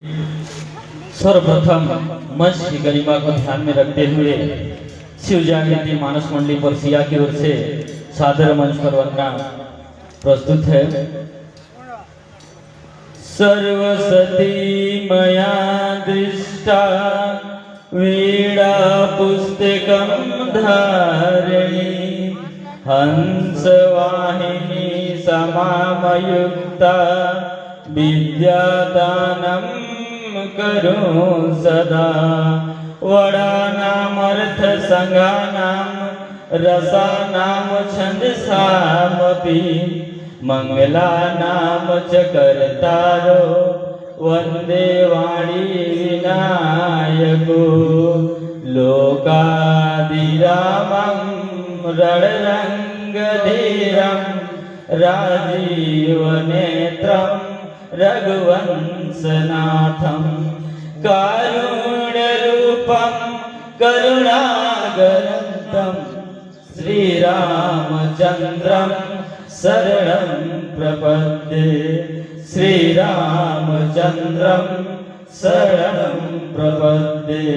सर्वप्रथम मंच की गरिमा को ध्यान में रखते हुए शिव जागृति मानस मंडली परसिया की ओर से सादर मंच पर वंदना प्रस्तुत है। सर्वसती मया दृष्टा वीणा पुस्तकं धारिणी हंसवाहिनी समामयुक्ता विद्यादानं करो सदा वडानामर्थ संगानां रसानां छंदसामपि मंगलानां च कर्तारो वंदे वाणी विनायको लोकादिरामं रणरंगधीरं राजीवनेत्रं रघुवंशनाथं कारुण्यरूपं करुणागरन्तं श्रीरामचन्द्रं शरणं प्रपद्ये श्रीरामचन्द्रं शरणं प्रपद्ये।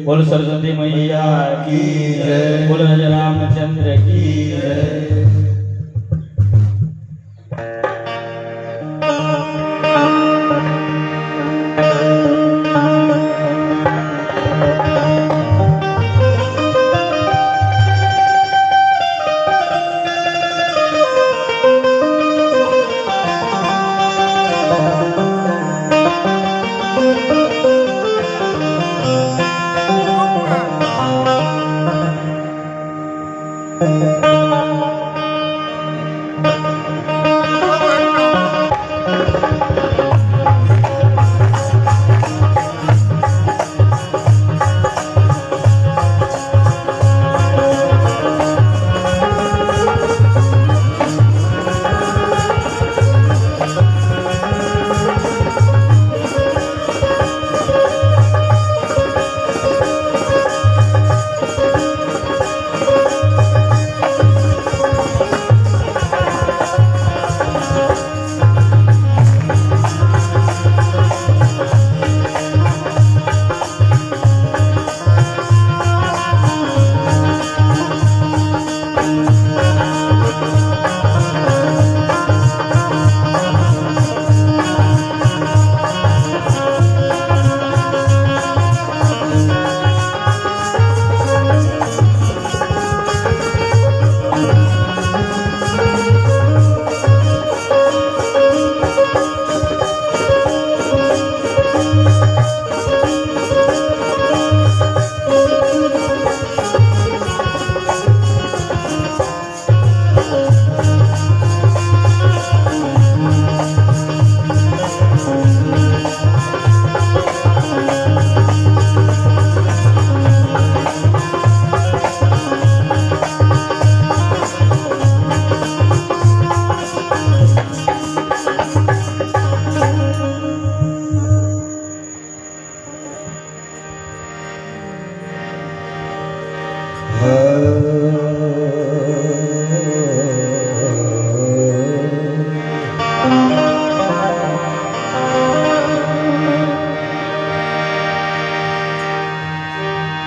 बोल सरस्वती मैया की जय, बोल रामचंद्र की जय।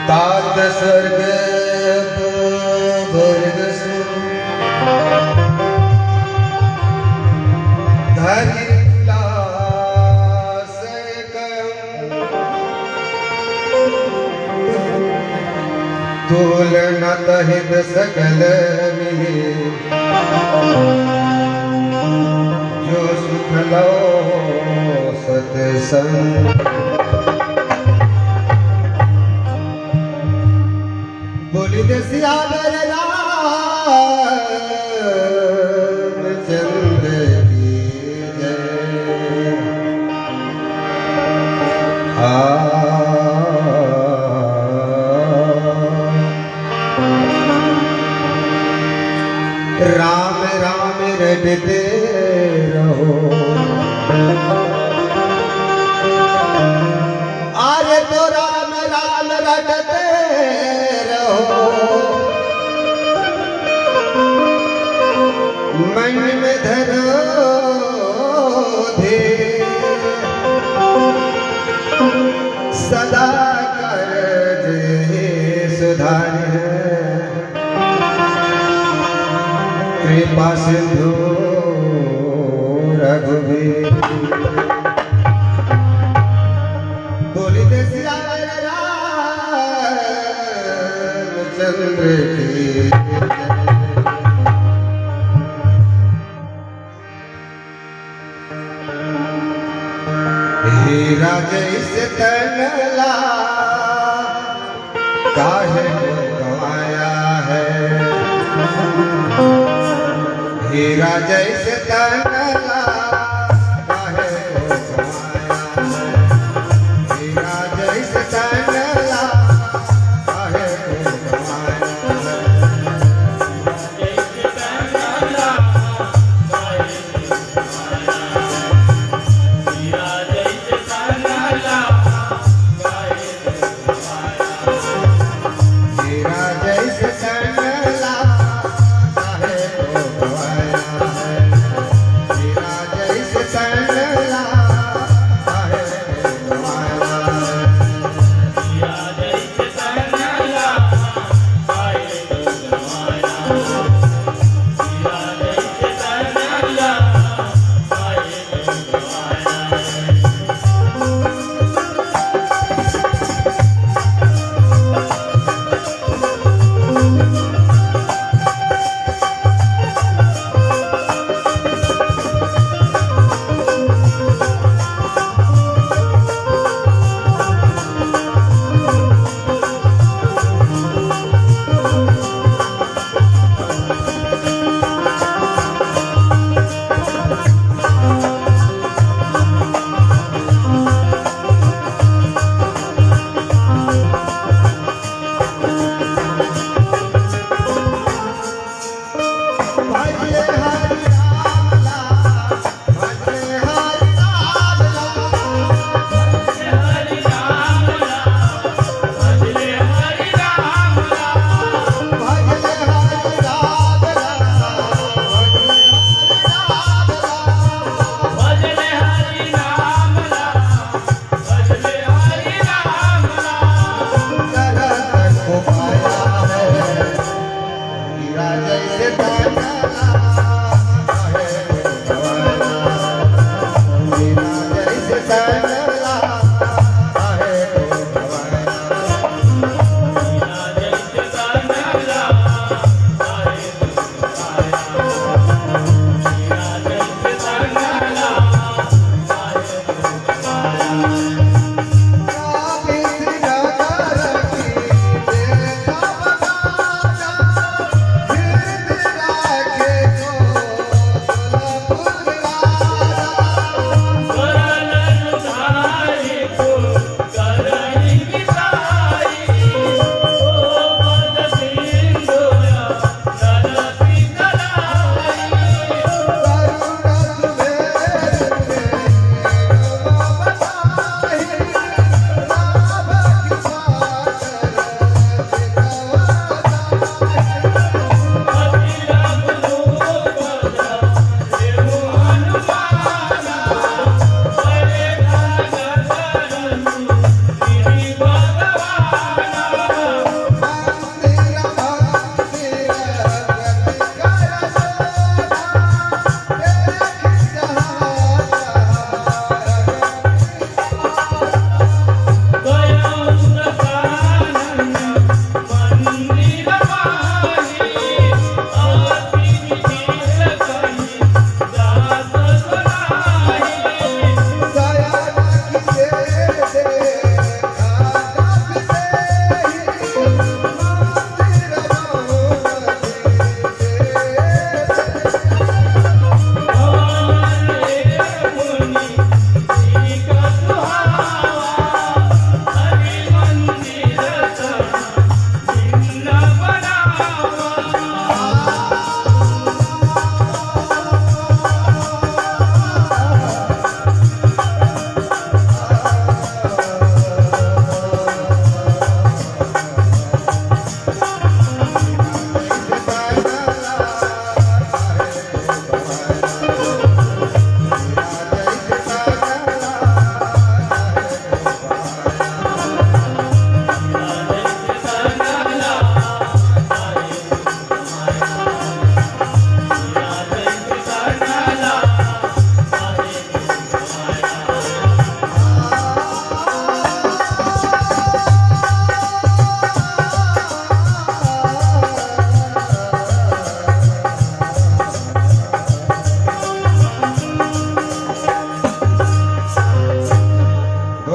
तात स्वर्ग भर्गसु धरि तुलना तहित सकल मिले जो सुख लो सत्संग बोली सियावर रामचंद्र की जय। राम राम रटते रहो अरे तो राम राम रटते रहो मन में धरो धीर सदा कर सुधार कृपा सिंधु रघुवीर बोली दे सिया रामचंद्र की हीरा जैसे तनला काहे को गवाया है हीरा जैसे तनला काहे को गवाया है हीरा जैसे तनला काहे को गवाया है हीरा जैसे तनला काहे को गवाया है हीरा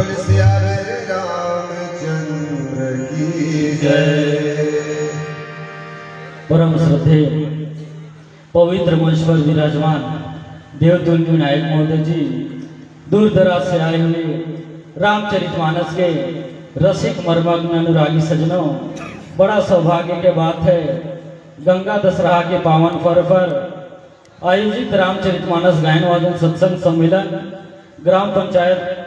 बोल सियारे रामचंद्र की जय। परम श्रद्धेय पवित्र मंच पर विराजमान देवतुल्य विनायक महोदय जी, दूर दराज से आए हुए रामचरितमानस के रसिक मर्मज्ञ अनुरागी सज्जनों, बड़ा सौभाग्य की बात है गंगा दशहरा के पावन पर्व पर आयोजित रामचरितमानस गायन वादन सत्संग सम्मेलन ग्राम पंचायत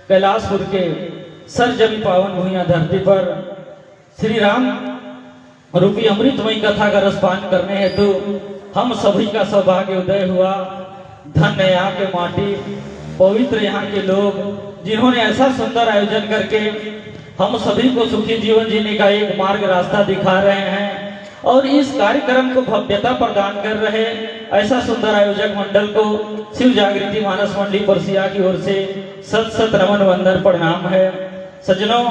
कैलाशपुर के सरजमी पावन भूइया धरती पर श्री राम रूपी अमृतमयी कथा का रसपान करने हेतु हम सभी का सौभाग्य उदय हुआ। धन्य यहाँ के माटी, पवित्र यहाँ के लोग, जिन्होंने ऐसा सुंदर आयोजन करके हम सभी को सुखी जीवन जीने का एक मार्ग रास्ता दिखा रहे हैं और इस कार्यक्रम को भव्यता प्रदान कर रहे ऐसा सुंदर आयोजक मंडल को शिव जागृति मानस मंडली परसिया की ओर से सत सत नमन वंदन प्रणाम है। सज्जनों,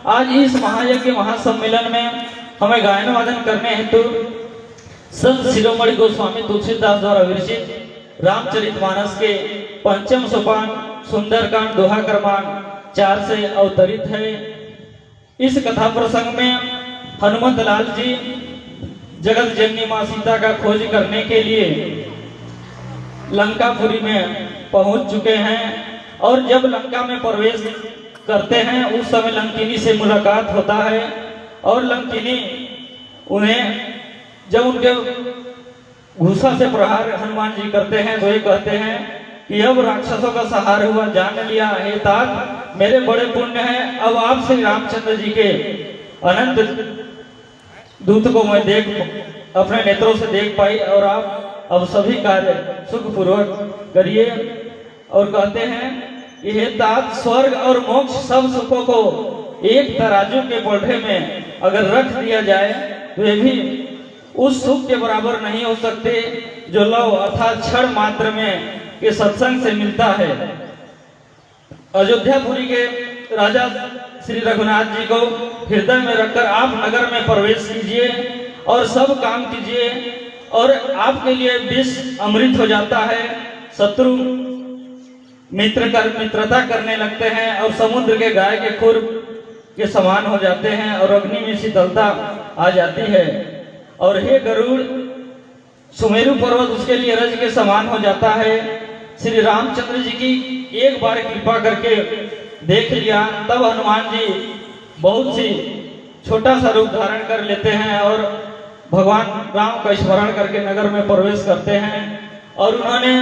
आज इस महायज्ञ महासम्मेलन में हमें गायन वादन करने हेतु संत शिरोमणि गोस्वामी तुलसीदास द्वारा विरचित रामचरितमानस के पंचम सोपान सुंदरकांड दोहा क्रमांक 4 से अवतरित है। इस कथा प्रसंग में हनुमत लाल जी जगत जननी मां सीता का खोज करने के लिए लंकापुरी में पहुंच चुके हैं और जब लंका में प्रवेश करते हैं उस समय लंकिनी से मुलाकात होता है और लंकिनी उन्हें जब उनके घूसा से प्रहार हनुमान जी करते हैं तो ये कहते हैं कि अब राक्षसों का सहार हुआ, जान लिया हे तात मेरे बड़े पुण्य हैं, अब आप श्री रामचंद्र जी के अनंत दूत को मैं अपने नेत्रों से देख पाई और आप अब सभी कार्य सुख पूर्वक करिए। और कहते हैं कि हे तात स्वर्ग और मोक्ष सब सुखों को एक तराजू के बोझे में अगर रख दिया जाए तो ये भी उस सुख के बराबर नहीं हो सकते जो लव अर्थात क्षण मात्र में के सत्संग से मिलता है। अयोध्यापुरी के राजा श्री रघुनाथ जी को हृदय में रखकर आप नगर में प्रवेश कीजिए और सब काम कीजिए और आपके लिए विष अमृत हो जाता है। शत्रु मित्रता करने लगते हैं और समुद्र के गाय के खुर के समान हो जाते हैं और अग्नि में शीतलता आ जाती है। और हे गरुड़, सुमेरु पर्वत उसके लिए रज के समान हो जाता है। श्री रामचंद्र जी की एक बार कृपा करके देख लिया तब हनुमान जी बहुत सी छोटा सा रूप धारण कर लेते हैं और भगवान राम का स्मरण करके नगर में प्रवेश करते हैं और उन्होंने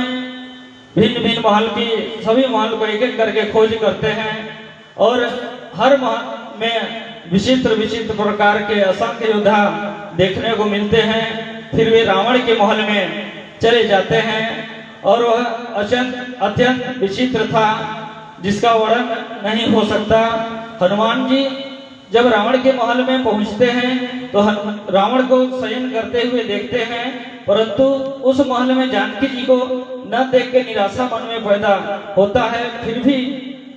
भिन्न भिन्न महल की सभी महल को एक एक करके खोज करते हैं और हर महल में विचित्र विचित्र प्रकार के असंख्य योद्धा देखने को मिलते हैं। फिर वे रावण के महल में चले जाते हैं और वह अत्यंत विचित्र था जिसका वर्णन नहीं हो सकता। हनुमान जी जब रावण के महल में पहुंचते हैं तो रावण को शयन करते हुए देखते हैं, परंतु उस महल में जानकी जी को न देख के निराशा मन में पैदा होता है। फिर भी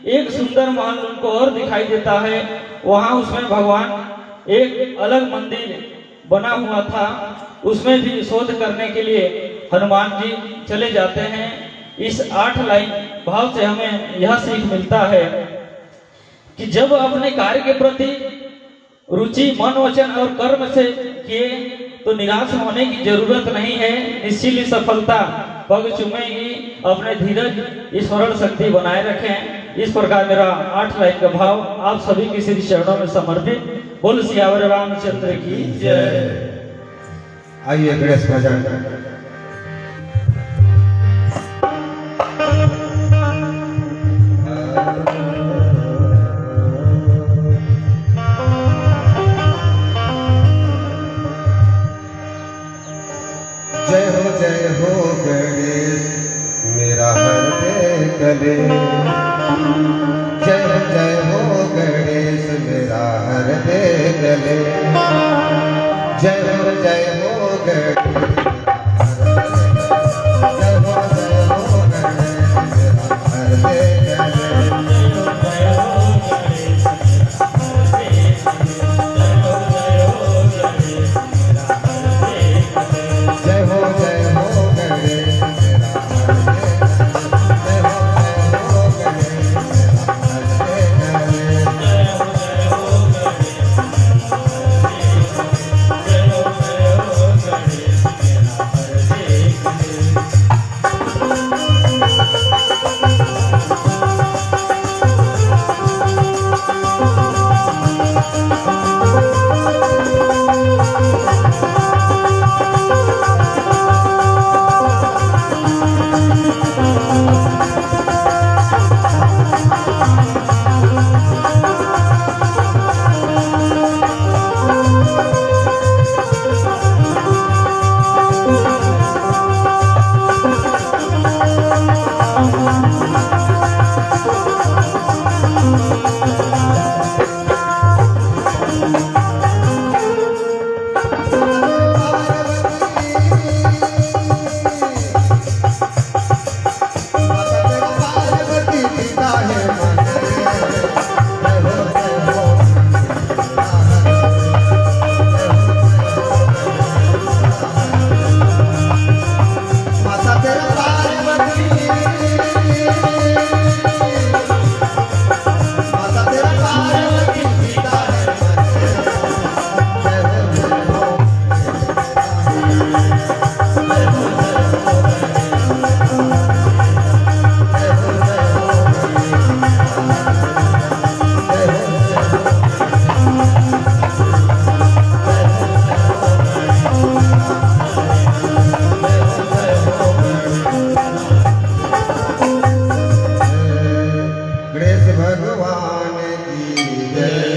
एक सुंदर महल उनको और दिखाई देता है। वहां उसमें भगवान एक अलग मंदिर बना हुआ था, उसमें भी शोध करने के लिए हनुमान जी चले जाते हैं। इस 8 लाइन भाव से हमें यह सीख मिलता है कि जब अपने कार्य के प्रति रुचि मन वचन और कर्म से किए तो निराश होने की जरूरत नहीं है। निश्चित सफलता पग चुमेगी। अपने धीरज स्मरण शक्ति बनाए रखें। इस प्रकार मेरा 8 लाइन का भाव आप सभी के श्री चरणों में समर्पित। बोल सियावर रामचंद्र की जय। आइए गणेश भजन। जय हो गणेश मेरा हृदय गले। जय हो गणेश मेरा हृदय गले। जय हो गणेश। भगवान की जय।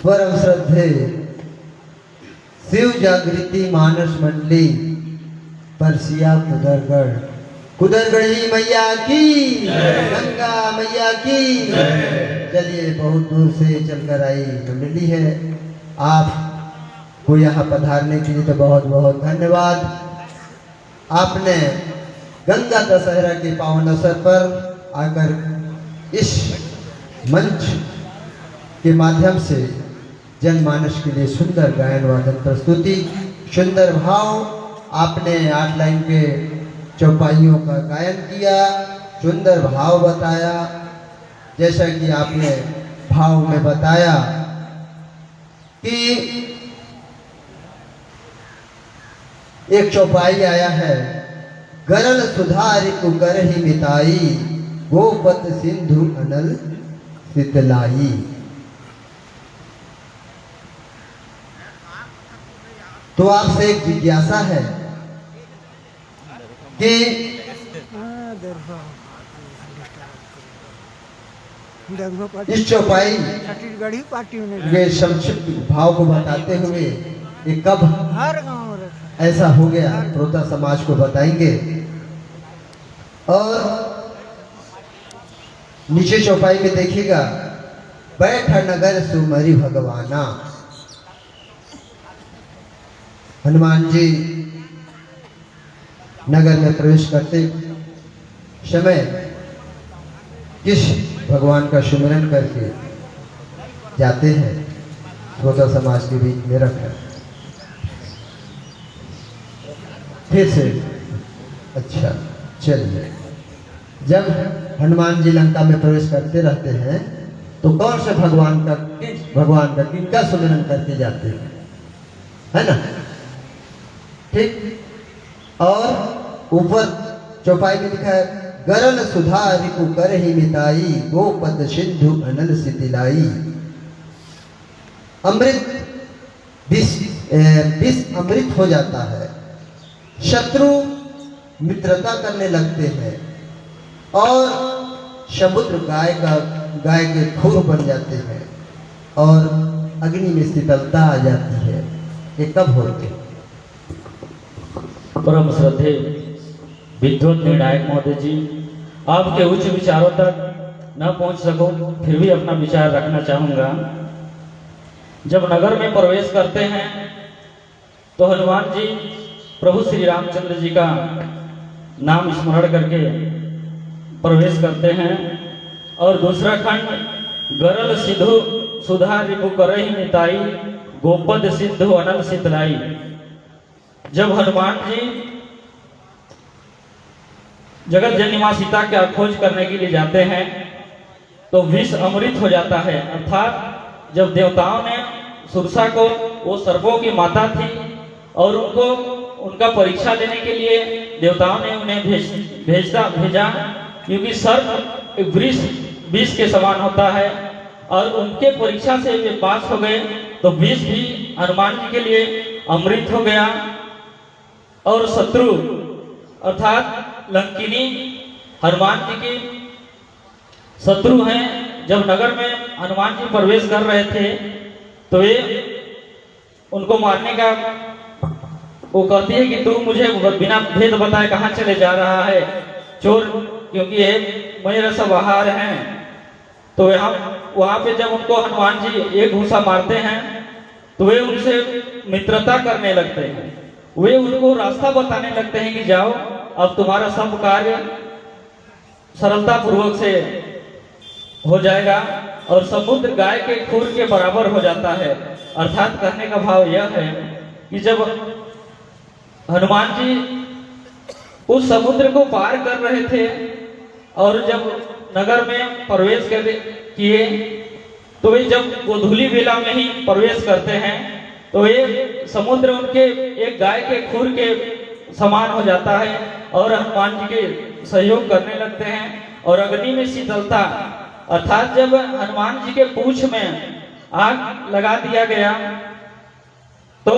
परम श्रद्धे शिव जागृति मानस मंडली परसिया कुदरगढ़, कुदरगढ़ी मैया की, गंगा मैया की। चलिए, बहुत दूर से चलकर आई मंडली है, आपको यहाँ पधारने के लिए तो बहुत बहुत धन्यवाद। आपने गंगा दशहरा के पावन अवसर पर आकर इस मंच के माध्यम से जनमानस के लिए सुंदर गायन वादन प्रस्तुति, सुंदर भाव, आपने 8 लाइन के चौपाइयों का गायन किया, सुंदर भाव बताया। जैसा कि आपने भाव में बताया कि एक चौपाई आया है, गरल सुधार कुकर ही मिताई, गोपत सिंधु अनल शीतलाई। तो आपसे एक जिज्ञासा है कि इस चौपाई के संक्षिप्त भाव को बताते हुए ये कब ऐसा हो गया, श्रोता समाज को बताएंगे। और नीचे चौपाई में देखिएगा, बैठ नगर सुमरी भगवाना। हनुमान जी नगर में प्रवेश करते समय किस भगवान का सुमिरन करके जाते हैं, श्रोता समाज के बीच में रखकर। फिर से अच्छा चलिए, जब हनुमान जी लंका में प्रवेश करते रहते हैं तो कौन से भगवान का किनका सुमिरन करके जाते हैं, है ना? ठीक। और ऊपर चौपाई में लिखा है, गरल सुधा रिपु कर ही मिताई, गोपद सिंधु अनल शीतलाई। अमृत विष अमृत हो जाता है, शत्रु मित्रता करने लगते हैं और समुद्र गाय के खुर बन जाते हैं और अग्नि में शीतलता आ जाती है। ये कब होते? परम श्रद्धे विद्वत निर्णायक महोदय जी, आपके उच्च विचारों तक न पहुंच सकूं फिर भी अपना विचार रखना चाहूंगा। जब नगर में प्रवेश करते हैं तो हनुमान जी प्रभु श्री रामचंद्र जी का नाम स्मरण करके प्रवेश करते हैं। और दूसरा खंड, गरल सिद्धू सुधा रिपु करहि मिताई, गोपद सिद्धू अनल शीतलाई। जब हनुमान जी जगत जननी मां सीता का खोज करने के लिए जाते हैं तो विष अमृत हो जाता है। अर्थात जब देवताओं ने सुरसा को, वो सर्पों की माता थी और उनको उनका परीक्षा लेने के लिए देवताओं ने उन्हें भेजा, क्योंकि सर्प विष के समान होता है और उनके परीक्षा से वे पास हो गए तो विष भी हनुमान जी के लिए अमृत हो गया। और शत्रु अर्थात लंकिनी हनुमान जी की शत्रु हैं। जब नगर में हनुमान जी प्रवेश कर रहे थे तो वे उनको मारने का वो कहती है कि तू मुझे बिना भेद बताए कहाँ चले जा रहा है, चोर, क्योंकि ये मेरे सब आहार हैं। तो वहां पे जब उनको हनुमान जी एक घूसा मारते हैं तो वे उनसे मित्रता करने लगते हैं, वे उनको रास्ता बताने लगते हैं कि जाओ अब तुम्हारा सब कार्य सरलता पूर्वक से हो जाएगा और समुद्र गाय के खुर के बराबर हो जाता है। अर्थात कहने का भाव यह है कि जब हनुमान जी उस समुद्र को पार कर रहे थे और जब नगर में प्रवेश किए तो वे जब गोधूली बेला में ही प्रवेश करते हैं तो ये समुद्र उनके एक गाय के खुर के समान हो जाता है और हनुमान जी के सहयोग करने लगते हैं। और अग्नि में शीतलता, अर्थात जब हनुमान जी के पूंछ में आग लगा दिया गया तो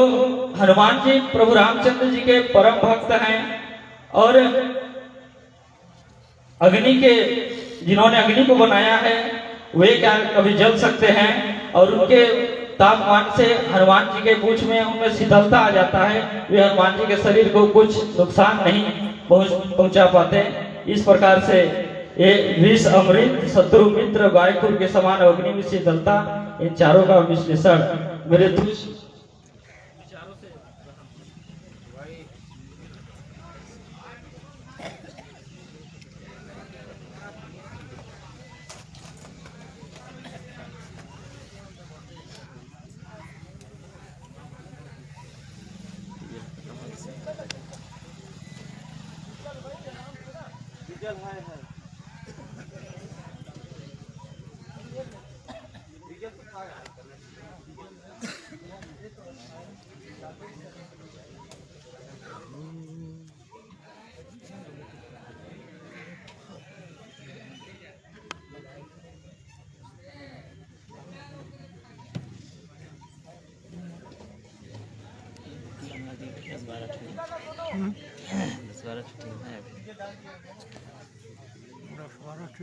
हनुमान जी प्रभु रामचंद्र जी के परम भक्त हैं और अग्नि के जिन्होंने अग्नि को बनाया है वे क्या कभी जल सकते हैं, और उनके तापमान से हनुमान जी के पूंछ में उनमें शीतलता आ जाता है, वे हनुमान जी के शरीर को कुछ नुकसान नहीं पहुंचा पाते। इस प्रकार से ये विष अमृत शत्रु मित्र गायकुर के समान अग्नि में शीतलता, इन चारों का विश्लेषण मेरे विचारों से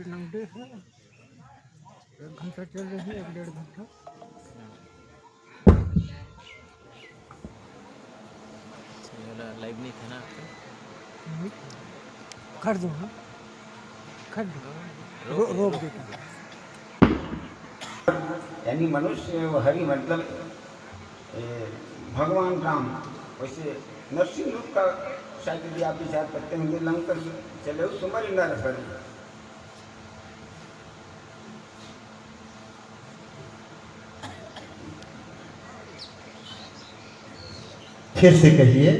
लंबे है, 1 घंटा चल रही है, 1-1.5 घंटा। लाइव नहीं था ना आपका? कर दो ना, कर दो, रोक देता। यानी मनुष्य हरि मतलब भगवान राम, वैसे नरसिंह रूप का शायद यदि आप विचार करते होंगे, लंकर चले उस उमर नर हरि। फिर से कहिए।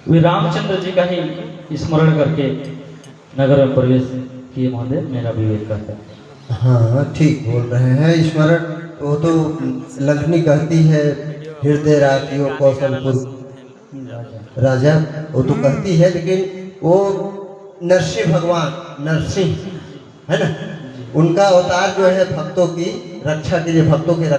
वे रामचंद्र जी का ही स्मरण करके नगर में प्रवेश किए महोदय, मेरा विवेक कहता है। हाँ ठीक बोल रहे हैं। स्मरण वो तो लक्ष्मी कहती है हृदय राखियो कौशलपुर राजा, वो तो कहती है, लेकिन वो नरसिंह भगवान नरसिंह है ना, उनका अवतार जो है भक्तों की रक्षा के लिए, भक्तों के